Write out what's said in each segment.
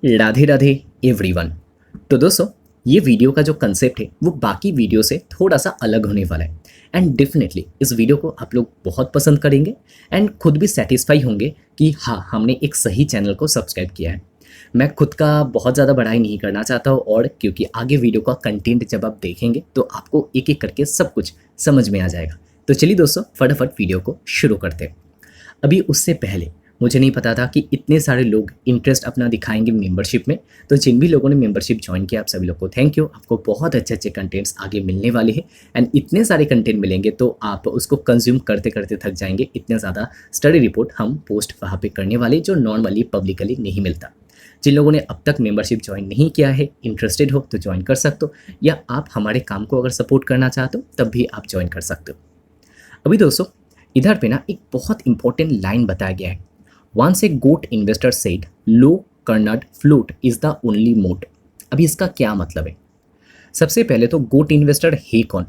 Radhe Radhe everyone. तो दोस्तों, ये वीडियो का जो कंसेप्ट है वो बाकी वीडियो से थोड़ा सा अलग होने वाला है एंड डेफिनेटली इस वीडियो को आप लोग बहुत पसंद करेंगे एंड खुद भी सेटिस्फाई होंगे कि हाँ, हमने एक सही चैनल को सब्सक्राइब किया है। मैं खुद का बहुत ज़्यादा बड़ाई नहीं करना चाहता हूँ और क्योंकि आगे वीडियो का कंटेंट जब आप देखेंगे तो आपको एक एक करके सब कुछ समझ में आ जाएगा। तो चलिए दोस्तों, फटाफट वीडियो को शुरू करते हैं। अभी उससे पहले मुझे नहीं पता था कि इतने सारे लोग इंटरेस्ट अपना दिखाएंगे मेंबरशिप में। तो जिन भी लोगों ने मेंबरशिप ज्वाइन किया, आप सभी लोग को थैंक यू। आपको बहुत अच्छे अच्छे कंटेंट्स आगे मिलने वाले हैं एंड इतने सारे कंटेंट मिलेंगे तो आप उसको कंज्यूम करते करते थक जाएंगे। इतने ज़्यादा स्टडी रिपोर्ट हम पोस्ट वहाँ पे करने वाले जो नॉर्मली पब्लिकली नहीं मिलता। जिन लोगों ने अब तक मेंबरशिप ज्वाइन नहीं किया है, इंटरेस्टेड हो तो ज्वाइन कर सकते हो, या आप हमारे काम को अगर सपोर्ट करना चाहते हो तब भी आप ज्वाइन कर सकते हो। अभी दोस्तों, इधर पे ना एक बहुत इंपॉर्टेंट लाइन बताया गया है। Once a goat investor said low churned float is the only moat. अभी इसका क्या मतलब है? सबसे पहले तो गोट इन्वेस्टर है कौन?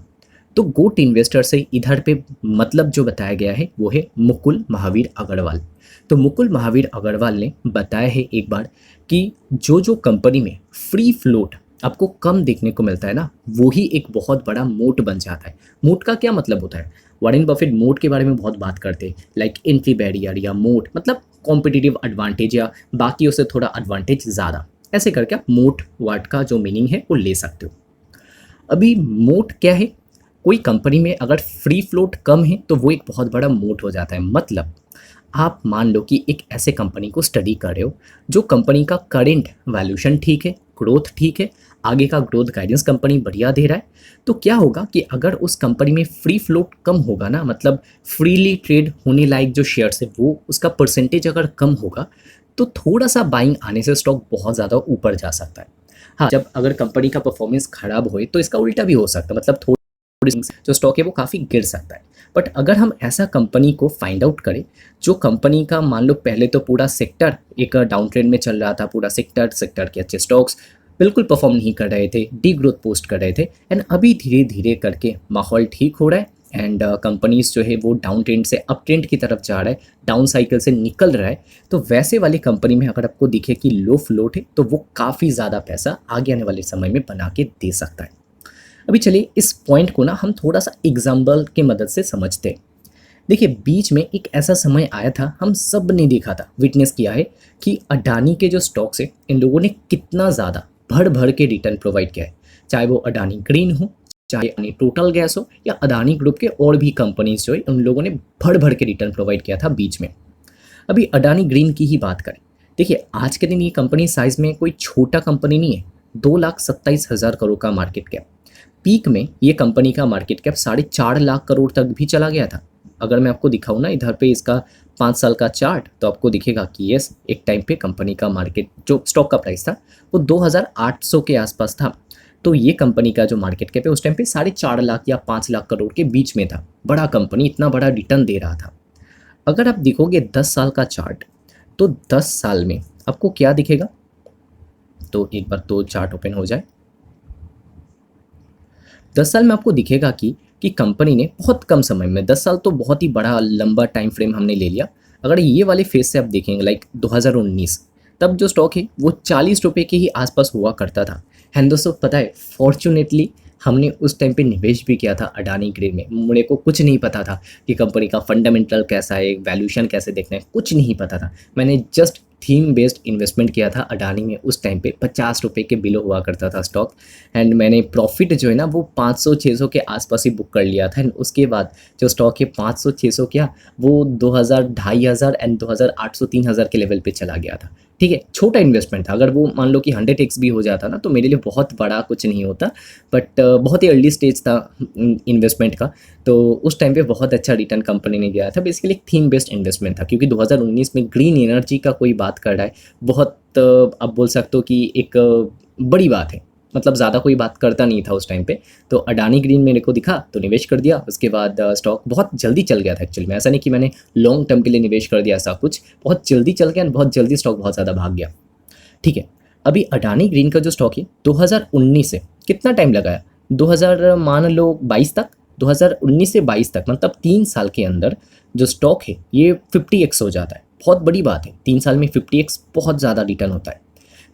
तो गोट इन्वेस्टर से इधर पे मतलब जो बताया गया है वो है मुकुल महावीर अग्रवाल। तो मुकुल महावीर अग्रवाल ने बताया है एक बार कि जो जो कंपनी में फ्री फ्लोट आपको कम देखने को मिलता है ना, वो ही एक बहुत बड़ा मोट बन जाता है। मोट का क्या मतलब होता है? वॉरेन बफेट मोट के बारे में बहुत बात करते हैं, लाइक एंट्री बैरियर या मोट मतलब कॉम्पिटिटिव एडवांटेज या बाकियों से थोड़ा एडवांटेज ज़्यादा। ऐसे करके आप मोट वर्ड का जो मीनिंग है वो ले सकते हो। अभी मोट क्या है? कोई कंपनी में अगर फ्री फ्लोट कम है तो वो एक बहुत बड़ा मोट हो जाता है। मतलब आप मान लो कि एक ऐसे कंपनी को स्टडी कर रहे हो जो कंपनी का करेंट वैल्यूशन ठीक है, ग्रोथ ठीक है, आगे का ग्रोथ गाइडेंस कंपनी बढ़िया दे रहा है। तो क्या होगा कि अगर उस कंपनी में फ्री फ्लोट कम होगा ना, मतलब फ्रीली ट्रेड होने लायक जो शेयर्स है वो उसका परसेंटेज अगर कम होगा तो थोड़ा सा बाइंग आने से स्टॉक बहुत ज़्यादा ऊपर जा सकता है। हाँ, जब अगर कंपनी का परफॉर्मेंस खराब होए तो इसका उल्टा भी हो सकता है, मतलब थोड़ी जो स्टॉक है वो काफ़ी गिर सकता है। बट अगर हम ऐसा कंपनी को फाइंड आउट करें जो कंपनी का मान लो पहले तो पूरा सेक्टर एक डाउन ट्रेंड में चल रहा था, पूरा सेक्टर के अच्छे स्टॉक्स बिल्कुल परफॉर्म नहीं कर रहे थे, डी ग्रोथ पोस्ट कर रहे थे, एंड अभी धीरे धीरे करके माहौल ठीक हो रहा है एंड कंपनीज जो है वो डाउन ट्रेंड से अप ट्रेंड की तरफ जा रहा है, डाउन साइकिल से निकल रहा है। तो वैसे वाली कंपनी में अगर आपको दिखे कि लो फ्लोट है तो वो काफ़ी ज़्यादा पैसा आगे आने वाले समय में बना के दे सकता है। अभी चलिए इस पॉइंट को ना हम थोड़ा सा एग्जाम्पल की मदद से समझते हैं। देखिए, बीच में एक ऐसा समय आया था, हम सब ने देखा था, विटनेस किया है कि अडानी के जो स्टॉक्स है इन लोगों ने कितना ज़्यादा भर भर के रिटर्न प्रोवाइड किया है। चाहे वो अडानी ग्रीन हो, चाहे अडानी टोटल गैस हो, या अडानी ग्रुप के और भी कंपनीज जो है उन लोगों ने भर भर के रिटर्न प्रोवाइड किया था बीच में। अभी अडानी ग्रीन की ही बात करें, देखिए आज के दिन ये कंपनी साइज में कोई छोटा कंपनी नहीं है। 2,27,000 करोड़ का मार्केट कैप। पीक में ये कंपनी का मार्केट कैप 4.5 लाख करोड़ तक भी चला गया था। अगर मैं आपको दिखाऊं ना इधर पे इसका 5 साल का चार्ट, तो आपको दिखेगा कि यस, एक टाइम पे कंपनी का मार्केट जो स्टॉक का प्राइस था वो 2,800 के आसपास था। तो ये कंपनी का जो मार्केट कैप है उस टाइम पे 4.5 लाख या 5 लाख करोड़ के बीच में था। बड़ा कंपनी इतना बड़ा रिटर्न दे रहा था। अगर आप देखोगे 10 साल का चार्ट, तो 10 साल में आपको क्या दिखेगा? तो एक बार तो चार्ट ओपन हो जाए। 10 साल में आपको दिखेगा कि कंपनी ने बहुत कम समय में, 10 साल तो बहुत ही बड़ा लंबा टाइम फ्रेम हमने ले लिया। अगर ये वाले फेज से आप देखेंगे लाइक 2019, तब जो स्टॉक है वो 40 रुपये के ही आसपास हुआ करता था। एंड दोस्तों पता है, फॉर्चुनेटली हमने उस टाइम पे निवेश भी किया था अडानी ग्रीन में। मुझे को कुछ नहीं पता था कि कंपनी का फंडामेंटल कैसा है, वैल्यूशन कैसे देखना है, कुछ नहीं पता था। मैंने जस्ट थीम बेस्ड इन्वेस्टमेंट किया था अडानी में। उस टाइम पे 50 रुपये के बिलो हुआ करता था स्टॉक, एंड मैंने प्रॉफिट जो है ना वो 500-600 के आसपास ही बुक कर लिया था। एंड उसके बाद जो स्टॉक है 500-600 क्या, वो 2,000, 2,500 एंड 2,800-3,000 के लेवल पे चला गया था। ठीक है, छोटा इन्वेस्टमेंट था। अगर वो मान लो कि 100x भी हो जाता ना तो मेरे लिए बहुत बड़ा कुछ नहीं होता। बट बहुत ही अर्ली स्टेज था इन्वेस्टमेंट का। तो उस टाइम पे बहुत अच्छा रिटर्न कंपनी ने गया था। बेसिकली एक थीम बेस्ड इन्वेस्टमेंट था, क्योंकि 2019 में ग्रीन एनर्जी का कोई बात कर रहा है, बहुत आप बोल सकते हो कि एक बड़ी बात है। मतलब ज़्यादा कोई बात करता नहीं था उस टाइम पे। तो अडानी ग्रीन मेरे को दिखा तो निवेश कर दिया। उसके बाद स्टॉक बहुत जल्दी चल गया था। एक्चुअली में ऐसा नहीं कि मैंने लॉन्ग टर्म के लिए निवेश कर दिया, ऐसा कुछ, बहुत जल्दी चल गया, बहुत जल्दी स्टॉक बहुत ज़्यादा भाग गया। ठीक है, अभी अडानी ग्रीन का जो स्टॉक है 2019 से कितना टाइम लगाया, 2000 मान लो 22 तक, 2019 से 22 तक, मतलब 3 साल के अंदर जो स्टॉक है ये 50x हो जाता है। बहुत बड़ी बात है, 3 साल में 50x बहुत ज़्यादा रिटर्न होता है।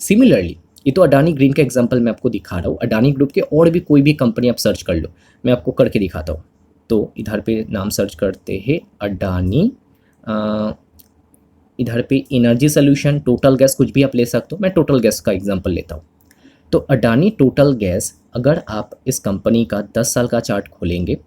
सिमिलरली ये तो अडानी ग्रीन का एग्जांपल मैं आपको दिखा रहा हूँ, अडानी ग्रुप के और भी कोई भी कंपनी आप सर्च कर लो, मैं आपको करके दिखाता हूँ। तो इधर पे नाम सर्च करते हैं अडानी, इधर पे एनर्जी सोल्यूशन, टोटल गैस, कुछ भी आप ले सकते हो, मैं टोटल गैस का एग्जांपल लेता हूँ। तो अडानी टोटल गैस, अगर आप इस कंपनी का 10 साल का चार्ट खोलेंगे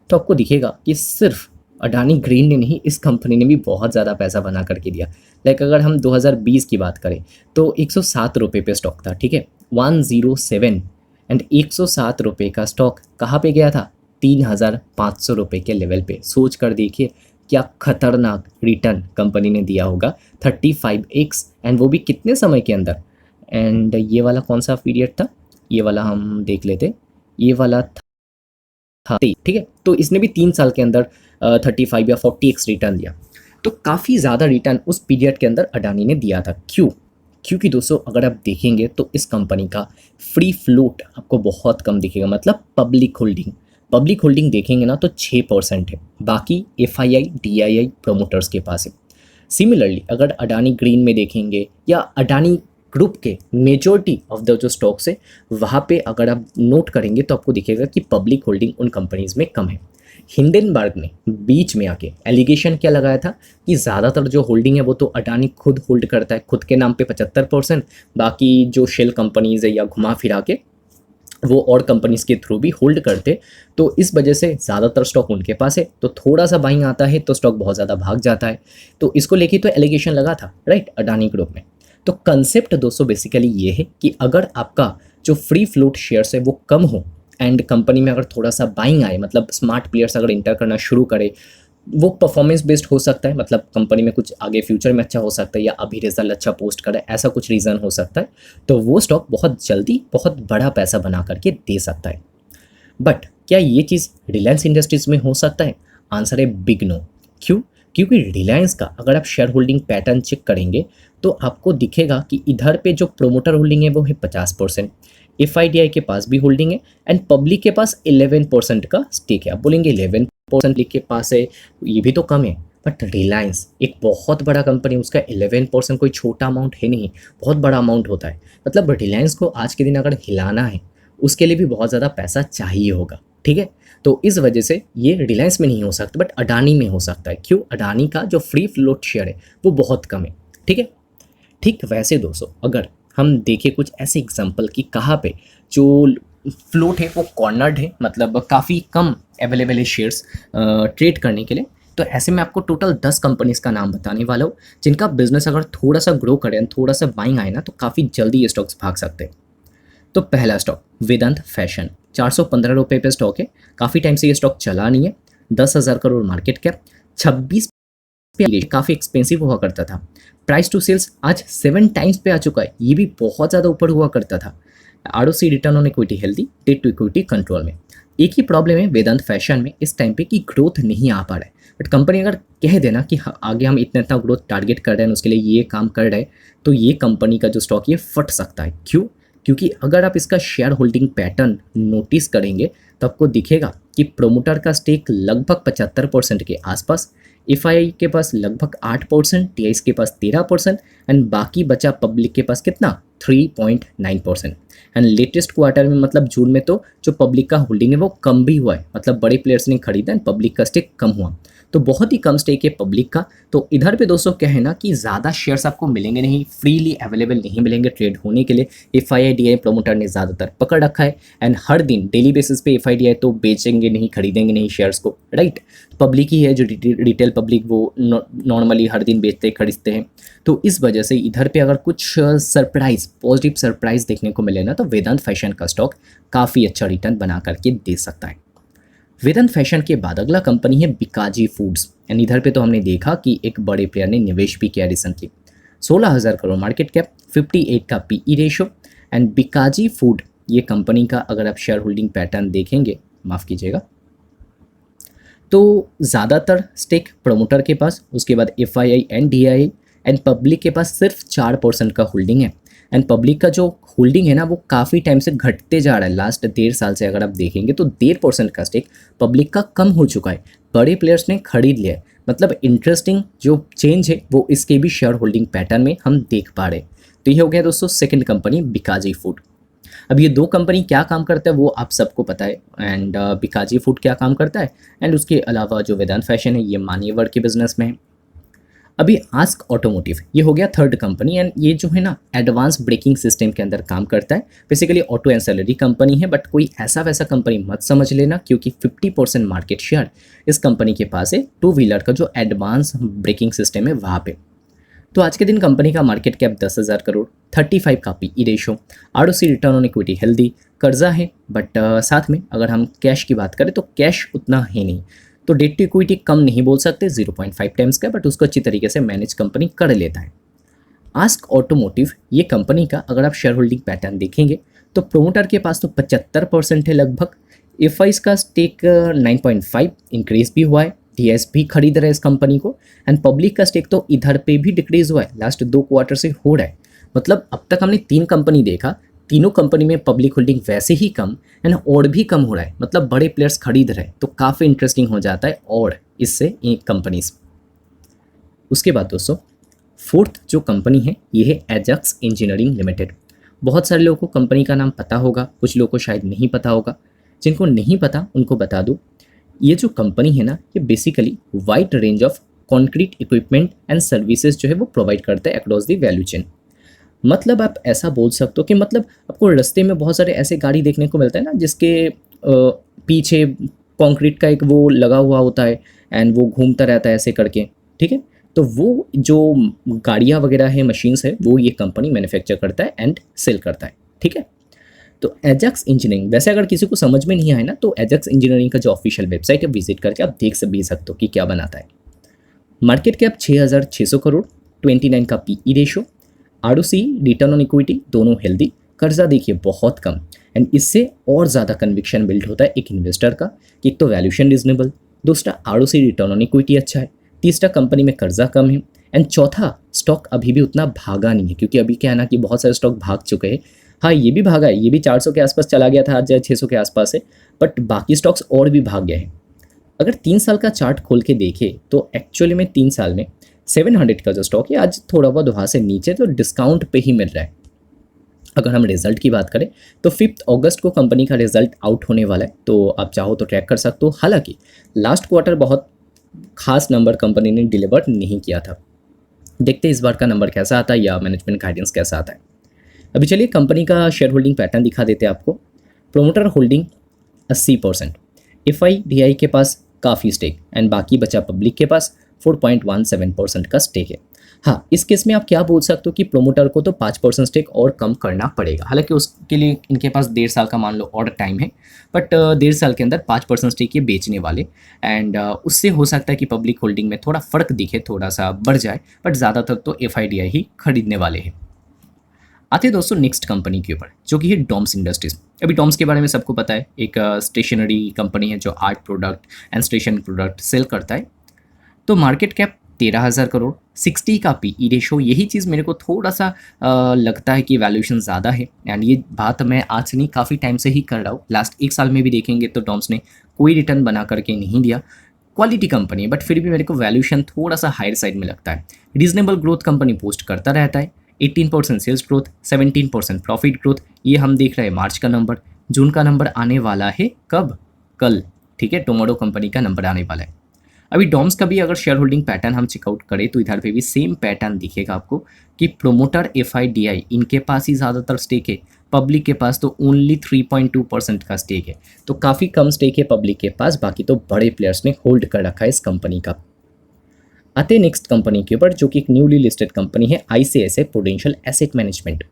तो आपको दिखेगा कि सिर्फ अडानी ग्रीन ने नहीं, इस कंपनी ने भी बहुत ज़्यादा पैसा बना करके दिया। लाइक अगर हम 2020 की बात करें तो 107 रुपये पे स्टॉक था, ठीक है, 107, एंड 107 रुपये का स्टॉक कहाँ पे गया था, 3,500 रुपये के लेवल पे। सोच कर देखिए क्या खतरनाक रिटर्न कंपनी ने दिया होगा, 35x, एंड वो भी कितने समय के अंदर। एंड ये वाला कौन सा पीरियड था, ये वाला हम देख लेते, ये वाला था, ठीक है। तो इसने भी 3 साल के अंदर 35 या 40x रिटर्न दिया। तो काफ़ी ज़्यादा रिटर्न उस पीरियड के अंदर अडानी ने दिया था। क्यों? क्योंकि दोस्तों अगर आप देखेंगे तो इस कंपनी का फ्री फ्लोट आपको बहुत कम दिखेगा, मतलब पब्लिक होल्डिंग देखेंगे ना तो 6% है, बाकी FII DII प्रोमोटर्स के पास है। सिमिलरली अगर अडानी ग्रीन में देखेंगे या अडानी ग्रुप के मेजॉरिटी ऑफ द जो स्टॉक्स है वहाँ पे अगर आप नोट करेंगे तो आपको दिखेगा कि पब्लिक होल्डिंग उन कंपनीज में कम है। हिंडनबर्ग ने बीच में आके एलिगेशन क्या लगाया था कि ज़्यादातर जो होल्डिंग है वो तो अडानी खुद होल्ड करता है, खुद के नाम पे 75%, बाकी जो शेल कंपनीज है या घुमा फिरा के वो और कंपनीज के थ्रू भी होल्ड करते। तो इस वजह से ज़्यादातर स्टॉक उनके पास है, तो थोड़ा सा बाइंग आता है तो स्टॉक बहुत ज़्यादा भाग जाता है। तो इसको लेके तो एलिगेशन लगा था, राइट, अडानी ग्रुप में। तो कंसेप्ट दोस्तों बेसिकली ये है कि अगर आपका जो फ्री फ्लोट शेयर्स है वो कम हो एंड कंपनी में अगर थोड़ा सा बाइंग आए, मतलब स्मार्ट प्लेयर्स अगर इंटर करना शुरू करे, वो परफॉर्मेंस बेस्ड हो सकता है, मतलब कंपनी में कुछ आगे फ्यूचर में अच्छा हो सकता है या अभी रिजल्ट अच्छा पोस्ट करे, ऐसा कुछ रीज़न हो सकता है, तो वो स्टॉक बहुत जल्दी बहुत बड़ा पैसा बना करके दे सकता है। बट क्या ये चीज़ रिलायंस इंडस्ट्रीज़ में हो सकता है? आंसर है बिग नो। क्यों? क्योंकि रिलायंस का अगर आप शेयर होल्डिंग पैटर्न चेक करेंगे तो आपको दिखेगा कि इधर पे जो प्रोमोटर होल्डिंग है वो है 50%, FIDI के पास भी होल्डिंग है, एंड पब्लिक के पास 11% का स्टेक है। आप बोलेंगे 11% पब्लिक के पास है, ये भी तो कम है, बट रिलायंस एक बहुत बड़ा कंपनी, उसका 11% कोई छोटा अमाउंट है नहीं, बहुत बड़ा अमाउंट होता है। मतलब रिलायंस को आज के दिन अगर हिलाना है उसके लिए भी बहुत ज़्यादा पैसा चाहिए होगा, ठीक है। तो इस वजह से ये रिलायंस में नहीं हो सकता बट अडानी में हो सकता है। क्यों? अडानी का जो फ्री फ्लोट शेयर है वो बहुत कम है, ठीक है। ठीक वैसे दोस्तों अगर हम देखें कुछ ऐसे एग्जांपल कि कहाँ पे जो फ्लोट है वो कॉर्नर्ड है, मतलब काफ़ी कम अवेलेबल है शेयर्स ट्रेड करने के लिए, तो ऐसे में आपको टोटल 10 कंपनीज का नाम बताने वाला हूँ जिनका बिजनेस अगर थोड़ा सा ग्रो करे, थोड़ा सा बाइंग आए ना, तो काफ़ी जल्दी ये स्टॉक्स भाग सकते हैं। तो पहला स्टॉक वेदांत फैशन, 415 रुपये पे स्टॉक है, काफ़ी टाइम से ये स्टॉक चला नहीं है, 10,000 करोड़ मार्केट कैप, 26 पे काफ़ी एक्सपेंसिव हुआ करता था, प्राइस टू सेल्स आज 7 टाइम्स पे आ चुका है, ये भी बहुत ज़्यादा ऊपर हुआ करता था। ROC return on equity healthy, debt to equity control में। एक ही प्रॉब्लम है वेदांत फैशन में इस टाइम पे कि ग्रोथ नहीं आ पा रहा है, बट कंपनी अगर कह देना कि आगे हम इतना इतना ग्रोथ टारगेट कर रहे हैं, उसके लिए ये काम कर रहे हैं, तो ये कंपनी का जो स्टॉक ये फट सकता है। क्यों? क्योंकि अगर आप इसका शेयर होल्डिंग पैटर्न नोटिस करेंगे तो आपको दिखेगा कि प्रोमोटर का स्टेक लगभग 75% के आसपास, FII के पास लगभग 8%, TIs के पास 13%, एंड बाकी बचा पब्लिक के पास कितना, 3.9%। एंड लेटेस्ट क्वार्टर में मतलब जून में तो जो पब्लिक का होल्डिंग है वो कम भी हुआ है, मतलब बड़े प्लेयर्स ने खरीदा एंड पब्लिक का स्टेक कम हुआ, तो बहुत ही कम स्टेक है पब्लिक का। तो इधर पे दोस्तों क्या है ना कि ज़्यादा शेयर्स आपको मिलेंगे नहीं, फ्रीली अवेलेबल नहीं मिलेंगे ट्रेड होने के लिए। FII DI प्रोमोटर ने ज़्यादातर पकड़ रखा है एंड हर दिन डेली बेसिस पे FII DI तो बेचेंगे नहीं, खरीदेंगे नहीं शेयर्स को, राइट। पब्लिक ही है जो रिटेल पब्लिक, वो नॉर्मली हर दिन बेचते खरीदते हैं। तो इस वजह से इधर पे अगर कुछ सरप्राइज, पॉजिटिव सरप्राइज देखने को मिले ना, तो वेदांत फैशन का स्टॉक काफ़ी अच्छा रिटर्न बना करके दे सकता है। वेदांत फैशन के बाद अगला कंपनी है बिकाजी फूड्स, एंड इधर पे तो हमने देखा कि एक बड़े प्लेयर ने निवेश भी किया रिसेंटली, 16,000 करोड़ मार्केट कैप, 58 का PE ratio. And Bikaji food ये कंपनी का अगर आप शेयर होल्डिंग पैटर्न देखेंगे, माफ़ कीजिएगा, तो ज़्यादातर स्टेक प्रमोटर के पास, उसके बाद FII and DII, and public के पास सिर्फ 4% का होल्डिंग है। एंड पब्लिक का जो होल्डिंग है ना वो काफ़ी टाइम से घटते जा रहा है, लास्ट 1.5 साल से अगर आप देखेंगे तो 1.5% का स्टेक पब्लिक का कम हो चुका है, बड़े प्लेयर्स ने खरीद लिया है। मतलब इंटरेस्टिंग जो चेंज है वो इसके भी शेयर होल्डिंग पैटर्न में हम देख पा रहे हैं। तो ये हो गया दोस्तों सेकंड कंपनी बिकाजी फूड। अब ये दो कंपनी क्या काम करता है वो आप सबको पता है, एंड बिकाजी फूड क्या काम करता है, एंड उसके अलावा जो वेदांत फैशन है ये मान्यवर के बिजनेस में है। अभी आस्क ऑटोमोटिव ये हो गया थर्ड कंपनी, एंड ये जो है ना एडवांस ब्रेकिंग सिस्टम के अंदर काम करता है। बेसिकली ऑटो एंसेलरी कंपनी है, बट कोई ऐसा वैसा कंपनी मत समझ लेना, क्योंकि 50% मार्केट शेयर इस कंपनी के पास है टू व्हीलर का जो एडवांस ब्रेकिंग सिस्टम है वहाँ पे। तो आज के दिन कंपनी का मार्केट कैप 10,000 करोड़, 35 का PE ratio, ROC return on equity healthy, कर्जा है बट साथ में अगर हम कैश की बात करें तो कैश उतना है नहीं, तो डेट टू इक्विटी कम नहीं बोल सकते, 0.5 टाइम्स का, बट उसको अच्छी तरीके से मैनेज कंपनी कर लेता है। आस्क ऑटोमोटिव ये कंपनी का अगर आप शेयर होल्डिंग पैटर्न देखेंगे तो प्रोमोटर के पास तो 75% है लगभग, एफ का स्टेक 9.5 इंक्रीज भी हुआ है, डीएस भी खरीद रहे हैं इस कंपनी को, एंड पब्लिक का स्टेक तो इधर पे भी डिक्रीज हुआ है, लास्ट 2 क्वार्टर से हो रहा है। मतलब अब तक हमने 3 कंपनी देखा, तीनों कंपनी में पब्लिक होल्डिंग वैसे ही कम एंड और भी कम हो रहा है, मतलब बड़े प्लेयर्स खरीद रहे हैं, तो काफ़ी इंटरेस्टिंग हो जाता है और इससे एक कंपनीज। उसके बाद दोस्तों फोर्थ जो कंपनी है ये है एजक्स इंजीनियरिंग लिमिटेड। बहुत सारे लोगों को कंपनी का नाम पता होगा, कुछ लोगों को शायद नहीं पता होगा, जिनको नहीं पता उनको बता दूँ, ये जो कंपनी है ना ये basically wide range of concrete equipment and services जो है वो प्रोवाइड करता है अक्रॉस दी वैल्यू चेन। मतलब आप ऐसा बोल सकते हो कि मतलब आपको रास्ते में बहुत सारे ऐसे गाड़ी देखने को मिलता है ना जिसके पीछे कंक्रीट का एक वो लगा हुआ होता है एंड वो घूमता रहता है ऐसे करके, ठीक है। तो वो जो गाड़ियाँ वगैरह है, मशीन्स है, वो ये कंपनी मैन्युफैक्चर करता है एंड सेल करता है, ठीक है। तो एजक्स इंजीनियरिंग, वैसे अगर किसी को समझ में नहीं आए ना तो एजक्स इंजीनियरिंग का जो ऑफिशियल वेबसाइट है विजिट करके आप देख भी सकते हो कि क्या बनाता है। मार्केट कैप 6,600 करोड़, 29 का PE ratio, ROC return on equity दोनों हेल्दी, कर्जा देखिए बहुत कम, एंड इससे और ज़्यादा कन्विक्शन बिल्ड होता है एक इन्वेस्टर का कि एक तो वैल्यूशन रिजनेबल, दूसरा आरओसी रिटर्न ऑन इक्विटी अच्छा है, तीसरा कंपनी में कर्जा कम है, एंड चौथा स्टॉक अभी भी उतना भागा नहीं है, क्योंकि अभी क्या है ना कि बहुत सारे स्टॉक भाग चुके हैं। हाँ ये भी भागा है, ये भी 400 के आसपास चला गया था, आज 600 के आसपास है, बट बाकी स्टॉक्स और भी भाग गए हैं। अगर 3 साल का चार्ट खोल के देखें तो एक्चुअली में 3 साल में 700 का जो स्टॉक है आज थोड़ा बहुत वहाँ से नीचे तो डिस्काउंट पे ही मिल रहा है। अगर हम रिजल्ट की बात करें तो 5 अगस्त को कंपनी का रिजल्ट आउट होने वाला है, तो आप चाहो तो ट्रैक कर सकते हो। हालांकि लास्ट क्वार्टर बहुत खास नंबर कंपनी ने डिलीवर नहीं किया था, देखते इस बार का नंबर कैसा आता है या मैनेजमेंट गाइडेंस कैसा आता है। अभी चलिए कंपनी का शेयर होल्डिंग पैटर्न दिखा देते हैं आपको। प्रोमोटर होल्डिंग 80%, एफआईडीआई के पास काफ़ी स्टेक एंड बाकी बचा पब्लिक के पास 4.17% का स्टेक है। हाँ इस केस में आप क्या बोल सकते हो कि प्रोमोटर को तो 5% स्टेक और कम करना पड़ेगा, हालांकि उसके लिए इनके पास 1.5 साल का मान लो और टाइम है, बट 1.5 साल के अंदर 5% स्टेक ये बेचने वाले, एंड उससे हो सकता है कि पब्लिक होल्डिंग में थोड़ा फ़र्क दिखे, थोड़ा सा बढ़ जाए, बट ज़्यादातर तो एफआईडीआई ही खरीदने वाले हैं। आते हैं दोस्तों नेक्स्ट कंपनी के ऊपर जो कि है डॉम्स इंडस्ट्रीज। अभी डॉम्स के बारे में सबको पता है, एक स्टेशनरी कंपनी है जो art product and stationery product sale करता है। तो मार्केट कैप 13,000 करोड़, 60 का पीई रेशो, यही चीज़ मेरे को थोड़ा सा लगता है कि वैल्यूएशन ज़्यादा है, एंड ये बात मैं आज से नहीं काफ़ी टाइम से ही कर रहा हूँ। लास्ट 1 साल में भी देखेंगे तो डॉम्स ने कोई रिटर्न बना करके नहीं दिया, क्वालिटी कंपनी है, बट फिर भी मेरे को वैल्यूएशन थोड़ा सा हायर साइड में लगता है। रीजनेबल ग्रोथ कंपनी पोस्ट करता रहता है, 18% सेल्स ग्रोथ, 17% प्रॉफिट ग्रोथ, ये हम देख रहे हैं मार्च का नंबर। जून का नंबर आने वाला है कब? कल, ठीक है, टोमोडो कंपनी का नंबर आने वाला है। अभी डॉम्स का भी अगर शेयर होल्डिंग पैटर्न हम चेकआउट करें तो इधर पे भी सेम पैटर्न दिखेगा आपको कि प्रोमोटर एफआईडीआई इनके पास ही ज़्यादातर स्टेक है, पब्लिक के पास तो ओनली 3.2% का स्टेक है, तो काफ़ी कम स्टेक है पब्लिक के पास, बाकी तो बड़े प्लेयर्स ने होल्ड कर रखा है इस कंपनी का। आते नेक्स्ट कंपनी के ऊपर जो कि एक न्यूली लिस्टेड कंपनी है आईसीआईसीआई प्रूडेंशियल एसेट मैनेजमेंट।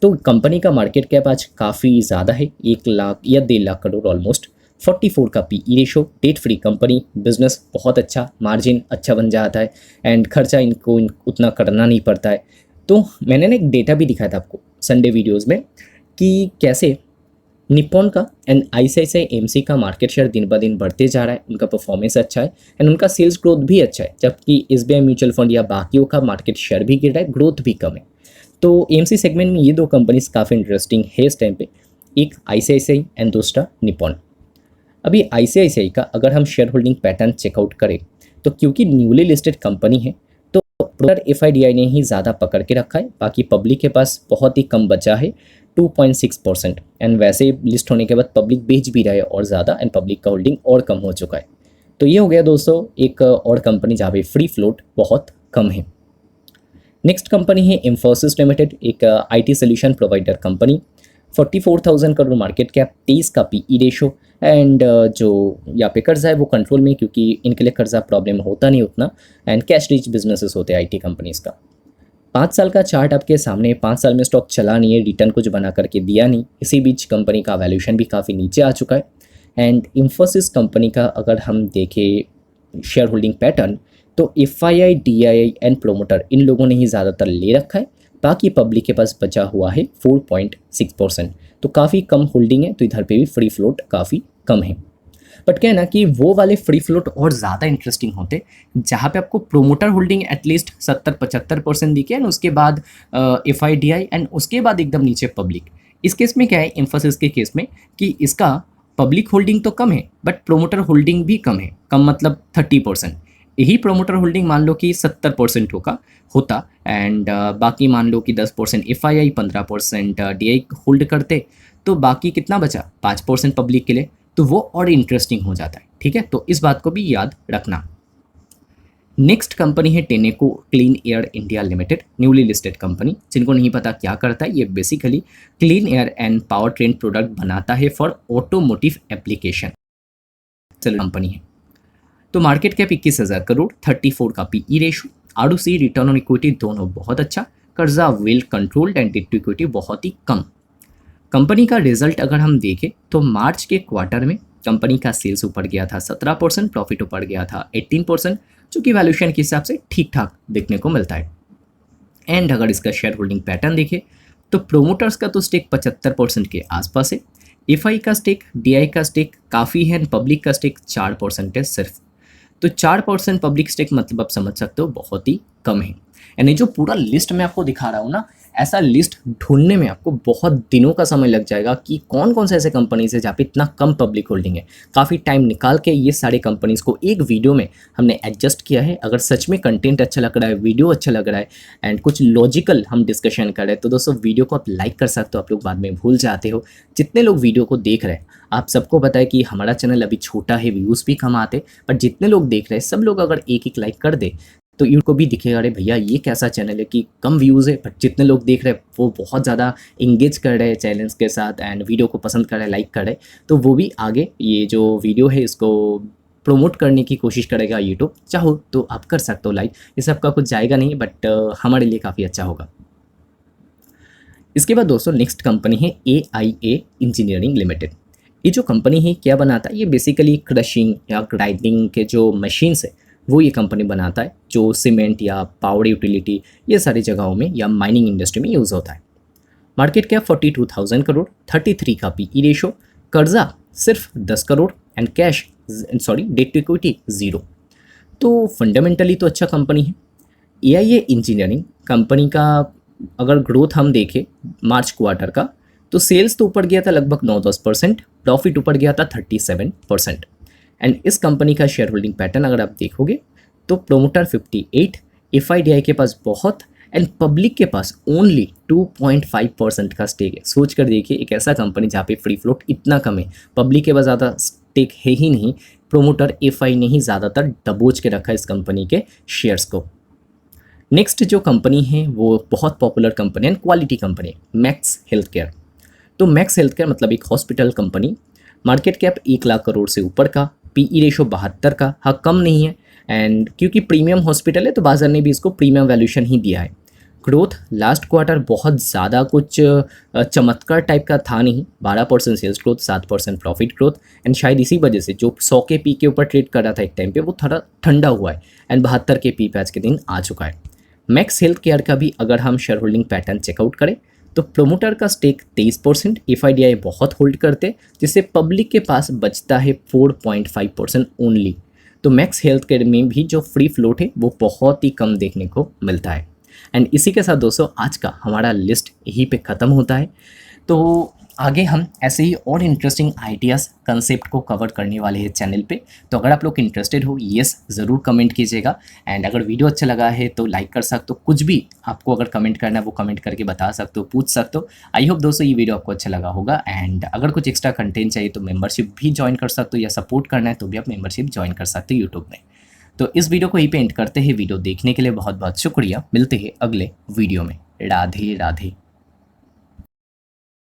तो कंपनी का मार्केट कैप आज काफ़ी ज़्यादा है, 1 लाख या 1.5 लाख करोड़ ऑलमोस्ट, 44 का PE ratio, debt free company, business बहुत अच्छा, मार्जिन अच्छा बन जाता है एंड खर्चा इनको उतना करना नहीं पड़ता है। तो मैंने ना एक डेटा भी दिखाया था आपको संडे वीडियोज़ में कि कैसे निप्पॉन का एंड आईसीआईसीआई एमसी का मार्केट शेयर दिन ब दिन बढ़ते जा रहा है, उनका परफॉर्मेंस अच्छा है एंड उनका सेल्स ग्रोथ भी अच्छा है, जबकि एसबीआई म्यूचुअल फंड या बाकियों का मार्केट शेयर भी गिर रहा है, ग्रोथ भी कम है। तो एमसी सेगमेंट में ये 2 कंपनीज काफ़ी इंटरेस्टिंग है इस टाइम पे, एक आईसीआईसीआई एंड दूसरा निप्पॉन। अभी आईसीआईसीआई का अगर हम शेयर होल्डिंग पैटर्न चेकआउट करें तो क्योंकि न्यूली लिस्टेड कंपनी है तो प्रोमोटर एफआईडीआई ने ही ज़्यादा पकड़ के रखा है, बाकी पब्लिक के पास बहुत ही कम बचा है 2.6%। एंड वैसे लिस्ट होने के बाद पब्लिक बेच भी रहा है और ज़्यादा, एंड पब्लिक का होल्डिंग और कम हो चुका है। तो ये हो गया दोस्तों एक और कंपनी जहाँ पे फ्री फ्लोट बहुत कम है। नेक्स्ट कंपनी है इंफोसिस लिमिटेड, एक IT solution provider company. 44,000 crore market cap, 23 का पीई रेशो, एंड जो यहाँ पे कर्जा है वो कंट्रोल में, क्योंकि इनके लिए कर्जा प्रॉब्लम होता नहीं उतना, एंड कैश रिच बिजनेसेस होते हैं आईटी कंपनीज का। 5 साल का चार्ट आपके सामने, 5 साल में स्टॉक चला नहीं है, रिटर्न कुछ बना करके दिया नहीं, इसी बीच कंपनी का वैल्यूएशन भी काफ़ी नीचे आ चुका है। एंड इंफोसिस कंपनी का अगर हम देखें शेयर होल्डिंग पैटर्न, तो एफआईआई, डीआईआई एंड प्रोमोटर इन लोगों ने ही ज़्यादातर ले रखा है, बाकी पब्लिक के पास बचा हुआ है 4.6%। तो काफ़ी कम होल्डिंग है, तो इधर पे भी फ्री फ्लोट काफ़ी कम है। बट क्या है ना कि वो वाले फ्री फ्लोट और ज़्यादा इंटरेस्टिंग होते जहाँ पे आपको प्रोमोटर होल्डिंग एटलीस्ट 70-75% दिखे, एंड उसके बाद एफआईडीआई, एंड उसके बाद एकदम नीचे पब्लिक। इस केस में क्या है, इंफोसिस के केस में, कि इसका पब्लिक होल्डिंग तो कम है बट प्रोमोटर होल्डिंग भी कम है। कम मतलब 30%। यही प्रोमोटर होल्डिंग मान लो कि 70% होता, एंड बाकी मान लो कि 10% एफआईआई, 15% डीआई होल्ड करते, तो बाकी कितना बचा, 5% पब्लिक के लिए, तो वो और इंटरेस्टिंग हो जाता है। ठीक है, तो इस बात को भी याद रखना। नेक्स्ट कंपनी है Tenneco clean air India limited, newly listed company. जिनको नहीं पता क्या करता है, ये basically clean air and power train product बनाता है फॉर ऑटोमोटिव एप्लीकेशन। चलो कंपनी है, तो मार्केट कैप 21,000 करोड़, 34 का PE ratio, ROC, return on equity दोनों बहुत अच्छा, कर्जा well controlled, and debt to equity बहुत ही कम। कंपनी का रिजल्ट अगर हम देखें तो मार्च के क्वार्टर में कंपनी का सेल्स ऊपर गया था 17%, प्रॉफिट ऊपर गया था 18%, जो कि वैल्यूएशन के हिसाब से ठीक ठाक देखने को मिलता है। एंड अगर इसका शेयर होल्डिंग पैटर्न देखें तो प्रोमोटर्स का तो स्टेक 75% के आसपास है, एफआई का स्टेक, डीआई का स्टेक काफ़ी है, एंड पब्लिक का स्टेक 4% है सिर्फ। तो 4% पब्लिक स्टेक मतलब आप समझ सकते हो बहुत ही कम है। यानी जो पूरा लिस्ट मैं आपको दिखा रहा हूँ ना, ऐसा लिस्ट ढूंढने में आपको बहुत दिनों का समय लग जाएगा कि कौन कौन से ऐसे कंपनीज है जहाँ पे इतना कम पब्लिक होल्डिंग है। काफ़ी टाइम निकाल के ये सारे कंपनीज को एक वीडियो में हमने एडजस्ट किया है। अगर सच में कंटेंट अच्छा लग रहा है, वीडियो अच्छा लग रहा है, एंड कुछ लॉजिकल हम डिस्कशन कर रहे हैं, तो दोस्तों वीडियो को आप लाइक कर सकते हो। आप लोग बाद में भूल जाते हो। जितने लोग वीडियो को देख रहे हैं, आप सबको पता है कि हमारा चैनल अभी छोटा है, व्यूज़ भी कम आते, बट जितने लोग देख रहे हैं सब लोग अगर एक लाइक कर दे तो इनको भी दिखेगा, अरे भैया ये कैसा चैनल है कि कम व्यूज़ है बट जितने लोग देख रहे हैं वो बहुत ज़्यादा इंगेज कर रहे हैं चैनल्स के साथ, एंड वीडियो को पसंद कर रहे हैं, लाइक कर रहे हैं, तो वो भी आगे ये जो वीडियो है इसको प्रमोट करने की कोशिश करेगा यूट्यूब। चाहो तो आप कर सकते हो लाइक, ये सबका कुछ जाएगा नहीं, बट हमारे लिए काफ़ी अच्छा होगा। इसके बाद दोस्तों नेक्स्ट कंपनी है AIA इंजीनियरिंग लिमिटेड। ये जो कंपनी है क्या बनाता है, ये बेसिकली क्रशिंग या ग्राइंडिंग के जो मशीन्स है वो ये कंपनी बनाता है, जो सीमेंट या पावर यूटिलिटी ये सारी जगहों में या माइनिंग इंडस्ट्री में यूज़ होता है। मार्केट कैप 42,000 करोड़, 33 का पीई रेशो, कर्जा सिर्फ 10 crore, and cash debt to equity 0। तो फंडामेंटली तो अच्छा कंपनी है। AIA इंजीनियरिंग कंपनी का अगर ग्रोथ हम देखें मार्च क्वार्टर का, तो सेल्स तो ऊपर गया था लगभग 9-10%, प्रॉफिट ऊपर गया था 37%। एंड इस कंपनी का शेयर होल्डिंग पैटर्न अगर आप देखोगे तो प्रोमोटर 58, एफआईडीआई के पास बहुत, एंड पब्लिक के पास ओनली 2.5% का स्टेक है। सोच कर देखिए, एक ऐसा कंपनी जहाँ पे फ्री फ्लोट इतना कम है, पब्लिक के पास ज़्यादा स्टेक है ही नहीं, प्रोमोटर एफआई ने ही ज़्यादातर दबोच के रखा है इस कंपनी के शेयर्स को। नेक्स्ट जो कंपनी है वो बहुत popular company and quality company है, मैक्स हेल्थ केयर। तो मैक्स हेल्थ केयर मतलब एक hospital company, market cap 1 lakh crore से ऊपर का, पीई रेशो 72 का, हाँ कम नहीं है, एंड क्योंकि प्रीमियम हॉस्पिटल है तो बाजार ने भी इसको प्रीमियम वैल्यूएशन ही दिया है। ग्रोथ लास्ट क्वार्टर बहुत ज़्यादा कुछ चमत्कार टाइप का था नहीं, 12% sales growth, 7% profit growth, and शायद इसी वजह से जो 100 के पी के ऊपर ट्रेड कर रहा था एक टाइम पे वो थोड़ा ठंडा हुआ है, एंड 72 के पी पे आज के दिन आ चुका है। मैक्स हेल्थ केयर का भी अगर हम शेयर होल्डिंग पैटर्न चेकआउट करें तो प्रोमोटर का स्टेक 23%, एफआईडीआई बहुत होल्ड करते, जिससे पब्लिक के पास बचता है 4.5% ओनली। तो मैक्स हेल्थ केयर में भी जो फ्री फ्लोट है वो बहुत ही कम देखने को मिलता है। एंड इसी के साथ दोस्तों आज का हमारा लिस्ट यहीं पे ख़त्म होता है। तो आगे हम ऐसे ही और इंटरेस्टिंग आइडियाज़ कंसेप्ट को कवर करने वाले हैं चैनल पे। तो अगर आप लोग इंटरेस्टेड हो, येस ज़रूर कमेंट कीजिएगा। एंड अगर वीडियो अच्छा लगा है तो लाइक कर सकते हो, कुछ भी आपको अगर कमेंट करना है वो कमेंट करके बता सकते हो, पूछ सकते हो। आई होप दोस्तों ये वीडियो आपको अच्छा लगा होगा। एंड अगर कुछ एक्स्ट्रा कंटेंट चाहिए तो मेंबरशिप भी ज्वाइन कर सकते हो, या सपोर्ट करना है तो भी आप मेंबरशिप ज्वाइन कर सकते हो यूट्यूब में। तो इस वीडियो को यहीं पे एंड करते हैं। वीडियो देखने के लिए बहुत बहुत शुक्रिया। मिलते हैं अगले वीडियो में। राधे राधे।